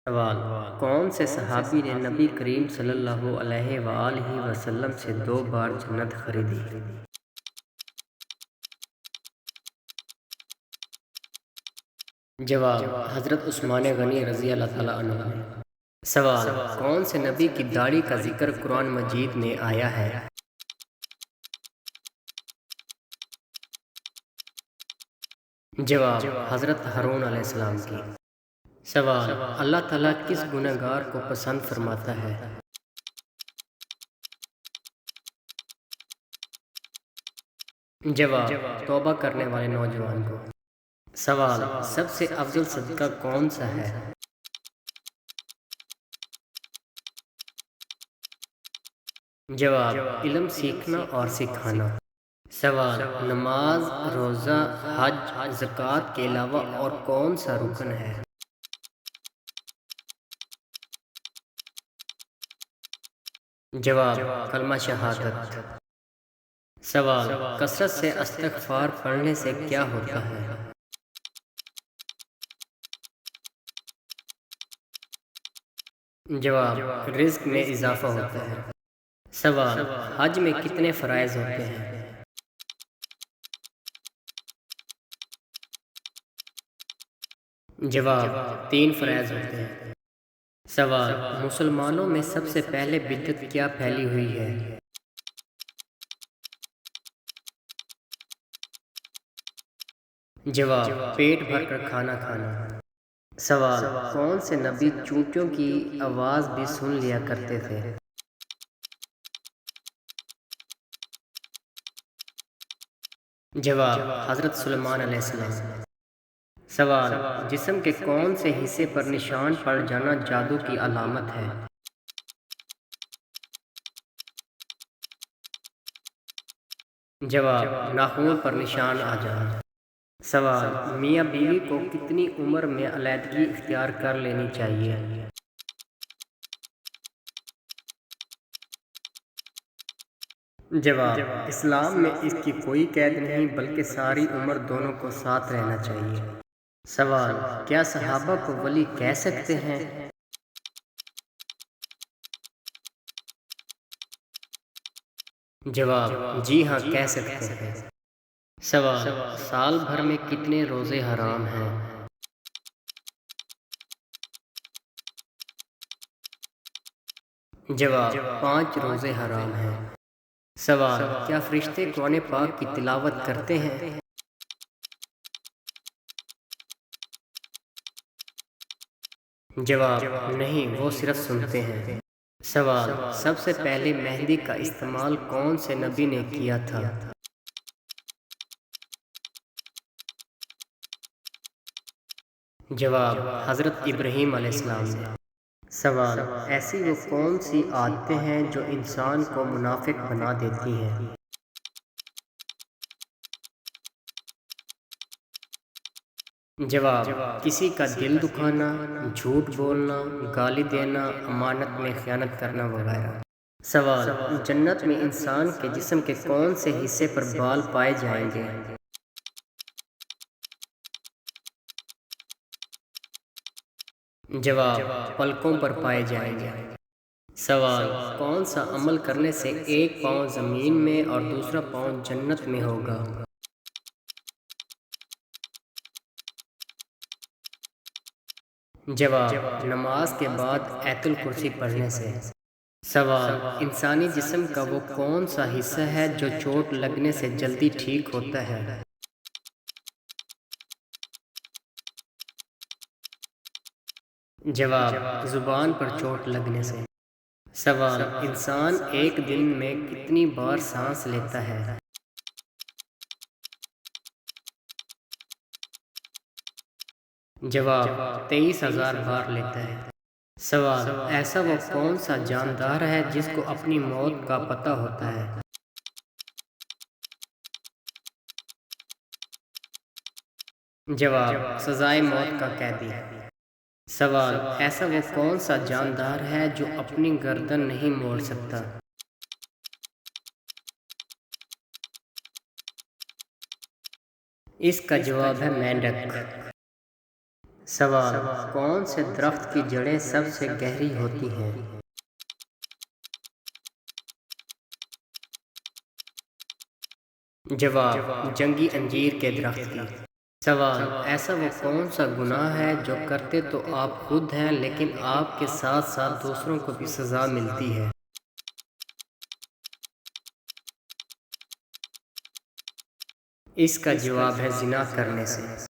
سوال: کون سے صحابی نے نبی کریم صلی اللہ علیہ وآلہ وسلم سے 2 بار جنت خریدی؟ جواب: حضرت عثمان غنی رضی اللہ تعالیٰ عنہ نے۔ سوال: کون سے نبی کی داڑھی کا ذکر قرآن مجید میں آیا ہے؟ جواب: حضرت ہارون علیہ السلام کی۔ سوال: اللہ تعالیٰ کس گنہگار کو پسند فرماتا ہے؟ جواب: توبہ کرنے والے نوجوان کو۔ سوال: سب سے افضل صدقہ کون سا ہے؟ جواب: علم سیکھنا اور سکھانا۔ سوال: نماز، روزہ، حج، زکوٰۃ کے علاوہ اور کون سا رکن ہے؟ جواب: کلمہ شہادت۔ سوال: کثرت سے استغفار پڑھنے سے کیا ہوتا ہے؟ جواب: رزق میں اضافہ ہوتا ہے۔ سوال: حج میں کتنے فرائض ہوتے ہیں؟ جواب: 3 فرائض ہوتے ہیں۔ سوال: مسلمانوں میں سب سے پہلے بدعت کیا پھیلی ہوئی ہے؟ جواب: پیٹ بھر کر کھانا کھانا۔ سوال: کون سے نبی چونٹیوں کی آواز بھی سن لیا کرتے تھے؟ جواب: حضرت سلیمان علیہ السلام۔ سوال: جسم کے کون سے حصے پر نشان پڑ جانا جادو کی علامت ہے؟ جواب: ناخن پر نشان آ جانا۔ سوال: میاں بیوی کو کتنی عمر میں علیحدگی اختیار کر لینی چاہیے؟ جواب: اسلام میں اس کی کوئی قید نہیں، بلکہ ساری عمر دونوں کو ساتھ رہنا چاہیے۔ سوال: کیا صحابہ کو ولی کہہ سکتے ہیں؟ جواب: جی ہاں، کہہ سکتے ہیں۔ سوال: سال بھر میں کتنے روزے حرام ہیں؟ جواب: 5 روزے حرام ہیں۔ سوال: کیا فرشتے قرآن پاک کی تلاوت کرتے ہیں؟ جواب: نہیں، وہ صرف سنتے ہیں۔ سوال: سب سے پہلے مہندی کا استعمال کون سے نبی نے کیا تھا؟ جواب: حضرت ابراہیم علیہ السلام نے۔ سوال: ایسی وہ کون سی عادتیں ہیں جو انسان کو منافق بنا دیتی ہیں؟ جواب: کسی کا دل دکھانا، جھوٹ بولنا، گالی دینا، امانت میں خیانت کرنا وغیرہ۔ سوال: جنت میں انسان کے جسم کے کون سے حصے پر بال پائے جائیں گے؟ جواب: پلکوں پر پائے جائیں گے۔ سوال: کون سا عمل کرنے سے ایک پاؤں زمین میں اور دوسرا پاؤں جنت میں ہوگا؟ جواب: نماز کے بعد آیت الکرسی پڑھنے سے۔ سوال: انسانی جسم کا وہ کون سا حصہ ہے جو چوٹ لگنے سے جلدی ٹھیک ہوتا ہے؟ جواب: زبان پر چوٹ لگنے سے۔ سوال: انسان ایک دن میں کتنی بار سانس لیتا ہے؟ جواب: 23,000 بار لیتا ہے۔ سوال: ایسا وہ کون سا جاندار ہے جس کو اپنی موت کا پتہ ہوتا ہے؟ جواب: سزائے موت کا قیدی۔ سوال: ایسا وہ کون سا جاندار ہے جو اپنی گردن نہیں موڑ سکتا؟ اس کا جواب ہے مینڈک۔ سوال: کون سے درخت کی جڑیں سب سے گہری ہوتی ہیں؟ جواب: جنگی انجیر کے درخت کی۔ سوال: ایسا وہ کون سا گناہ ہے جو کرتے تو آپ خود ہیں لیکن آپ کے ساتھ ساتھ دوسروں کو بھی سزا ملتی ہے؟ اس کا جواب ہے زنا کرنے سے۔